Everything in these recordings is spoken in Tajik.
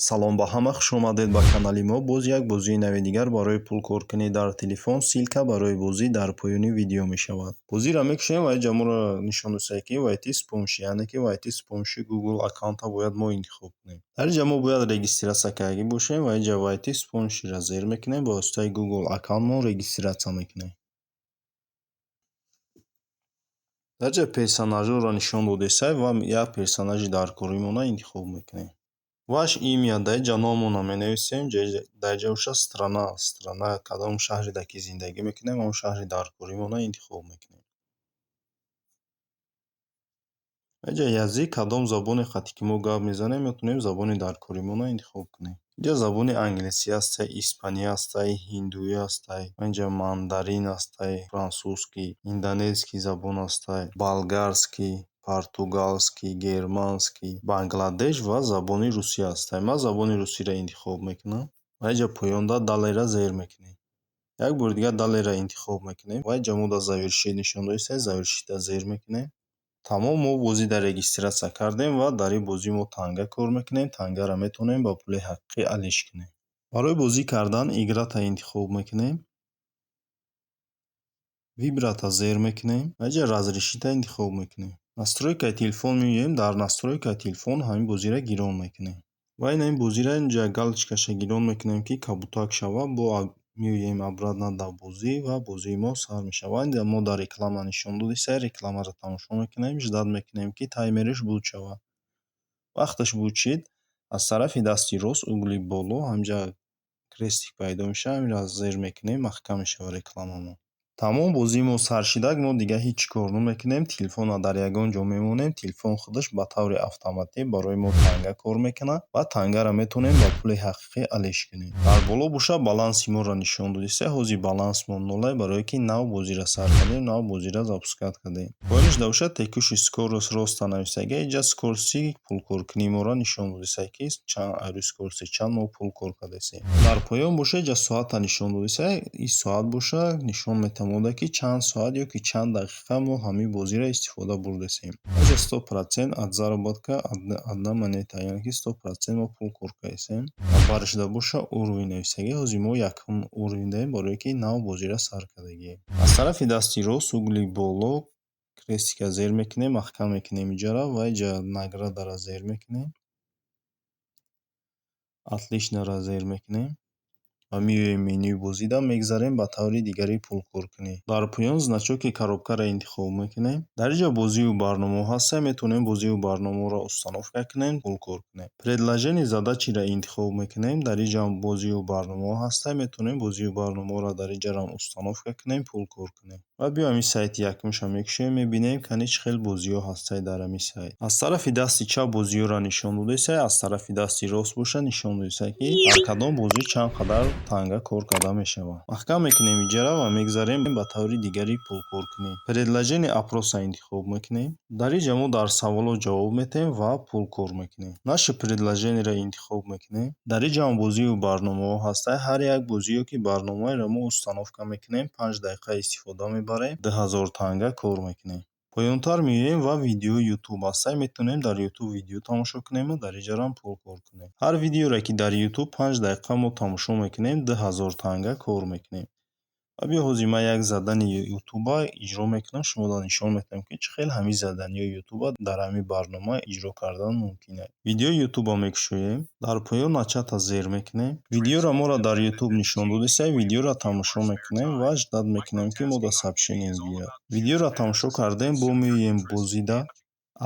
Салом ба ҳама, хуш омадед ба канали мо. Боз як бозии нави дигар барои пул коркунӣ дар телефон. Силка барои бозӣ дар поёни видео мешавад. Бозиро мекушем ва ҷаморо нишон додем ки вайти с помощью, яъне ки вайти с помощью Google аккаунта бояд мо интихоб кунем. Дар ин ҷа мо бояд регистратсия карда бошем ва ин ҷа вайти с помощью-ро зер мекунем. Ба воситаи Google аккаунт мо регистратсия мекунем. Дар ҷа персонажро нишон додесай ва як персонажи дар коримона интихоб мекунем. Ваш имя, дар ин ҷа номона менависем, дар ин ҷа боша страна кадом шаҳри дар ки зиндагӣ мекунем, ҳамон шаҳри дар коримона интихоб мекунем. Дар ин ҷа язик, кадом забони хати ки мо гап мезанем, метавонем забони дар коримона интихоб кунем. Ин ҷа забони англисӣ астай, испанӣ астай, ҳиндуӣ астай, ин ҷа мандарин астай, франсузский, индонезский забон астай, болгарский, португалский, германский, бангладеш ва забони русӣ астай. Ман забони русиро интихоб мекунам ва ин ҷа поёнда далеро зер мекунем. Як бори дигар далеро интихоб мекунем ва ин ҷа мо дар завершӣ нишон додесай, завершида зер мекунем. Тамом, мо бозида регистратсия кардем ва дар ин бозӣ мо танга кор мекунем. Тангаро метавонем ба пули ҳақиқӣ алиш кунем. Барои бозӣ кардан играта интихоб мекунем. Вибрата зер мекунем ва ин ҷа разрешита интихоб мекунем. Настройкаи телефон меоем, дар настройкаи телефон ҳамин бозиро гирон мекунем. Ва ин бозиро ин ҷа галочкаша гирон мекунем ки кабутак шава. Бо меоем обратно дар бозӣ ва бозии мо сар мешавад. Ин ҷа мо дар реклама нишон додесай, рекламаро тамошо мекунем, ждат мекунем ки таймериш буд шавад. Вақташ буд шид, аз тарафи дасти рост угли боло ҳамҷа крестик пайдо мешавад, ҳаминро зер мекунем, маҳкам мешавад рекламамо. Тамом, бозии мо сар шидак, мо дигар ҳеҷ чӣ кор намекунем. Телефонро дар ягон ҷо мемонем. Телефон худаш ба таври автоматӣ барои мо танга кор мекунад ва тангаро метавонем ба пули ҳақиқӣ алиш кунем. Дар боло боша баланси моро нишон додесай. Ҳозир балансмо нуллай, барое ки нав бозиро сар кардем, нав бозиро запускат кардем. Поёниш дар боша текуши скорост роста нависаги. Ин ҷа скорости пулкоркунии моро нишон додесай ки чанд ари скорости чанд мо пул кор кардесем. Дар поён боша ин ҷа соата нишон додесай. Ин соат боша нишон метавонад ки чанд соат ё ки чанд дақиқа мо ҳамин бозиро истифода бурдесем. Ин ҷа 100% от заработка одна монета, яъне ки 100% мо пул кор кардесем. Баршида боша уровень нависаги. Ҳозир мо якум уровень дорем, барое ки нав бозиро сар кардагием. Аз тарафи дасти рост угли боло крестика зер мекунем, маҳкам мекунем инҷаро ва ин ҷа наградаро зер мекунем. Отличноро зер мекунем ва меоем менюи бозида мегзарем ба таври дигари пулкоркунӣ. Дар поён значоки коробкаро интихоб мекунем. Дар ин ҷа бозию барномаҳо ҳастанд. Метавонем бозию барномаҳоро установка кунем, пул кор кунем. Предложение задачиро интихоб мекунем. Дар ин ҷа бозию барномаҳо ҳастанд. Метавонем бозию барномаҳоро дар ин ҷаро установка кунем, пул кор кунем. Ва биёем ин сайти якумша мекушем, мебинем кани чӣ хел бозиҳо ҳастанд дар ҳамин сайт. Аз тарафи дасти чап бозиҳоро нишон додесай, аз тарафи дасти рост боша нишон додесай ки дар кадом бозӣ чанд қадар танга кор карда мешавад. Маҳкам мекунем инҷаро ва мегзарем ба таври дигари пулкоркунӣ. Предложение опроса интихоб мекунем. Дар ин ҷа мо дар саволҳо ҷавоб медиҳем ва пул кор мекунем. Нашр предложениеро интихоб мекунем. Дар ин ҷа ҳам бозию барномаҳо ҳастанд. Ҳар як бозӣ ё ки барномаеро мо установка мекунем, 5 дақиқа истифода мебарем, 2000 танга кор мекунем. Поёнтар меоем ва видеои YouTube ҳастанд. Метавонем дар YouTube видео тамошо кунем ва дар ин ҷаро ҳам пул кор кунем. Ҳар видеоре ки дар YouTube 5 дақиқа мо тамошо мекунем, 2000 танга кор мекунем. ва биё ҳозир ман як задани YouTube иҷро мекунам, шуморо нишон медиҳам ки чӣ хел ҳамин заданияи YouTube дар ҳамин барнома иҷро кардан мумкин аст. Видеои YouTube мекушоем. Дар поён начата зер мекунем. Видеоро моро дар YouTube нишон додесай, видеоро тамошо мекунем ва ждат мекунем ки мо дар сообщение биёяд. Видеоро тамошо кардем, бо меоем бозида.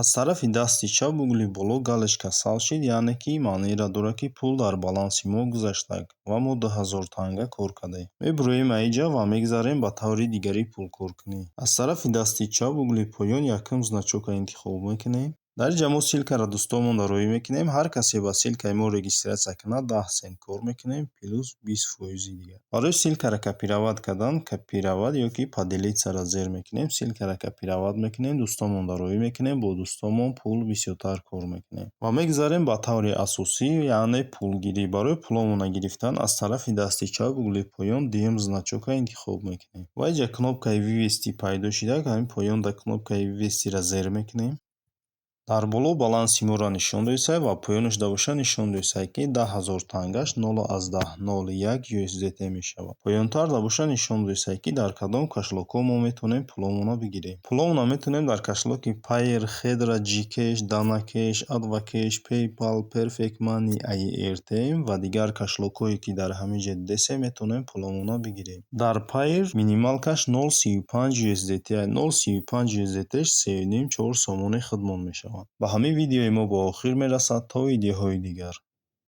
Аз тарафи дасти чап угли боло галочка сал шид, яъне ки маъниро дорад ки пул дар баланси мо гузаштаг ва мо 2000 танга кор кардем. Мебуроем аз ин ҷа ва мегзарем ба таври дигари пулкоркунӣ. Аз тарафи дасти чап угли поён якум значокро интихоб мекунем. Дар ин ҷа мо силкаро дӯстонмонро роӣ мекунем. Ҳар касе ба силкаи мо регистратсия кунад 10 сент кор мекунем плюс 20% дигар. Барои силкаро копировать кардан, копировать ё ки поделитсаро зер мекунем. Силкаро копировать мекунем, дӯстонмонро роӣ мекунем, бо дӯстонмон пул бисёртар кор мекунем. Ва мегзарем ба таври асосӣ, яъне пулгирӣ. Барои пуломона гирифтан аз тарафи дасти чап угли поён дуюм значокро интихоб мекунем. Ва ин ҷа кнопкаи вивести пайдо шида, ҳамин поён дар кнопкаи вивестиро зер мекунем. дар боло баланси моро нишон доҳед ва поёнаш давоша нишон доҳед ки 10,000 тангаш 0,01 USDT мешавад. Поёнтар давоша нишон доҳед ки дар кадом кашлокҳо мо метавонем пуломона бигирем. Пуломона метавонем дар кашлоки Payeer, Khedra, Gcash, Danacash, Advocash, PayPal, Perfect Money, AirTM ва дигар кашлокҳое ки дар ҳамин ҷо дидесем метавонем пуломона бигирем. Дар Payeer минималкаш 0,35 USDT 0,35 USDT-ш 3,5-4 сомони хидмат мешавад. Ба ҳамин видеои мо ба охир мерасад. То видеоҳои дигар.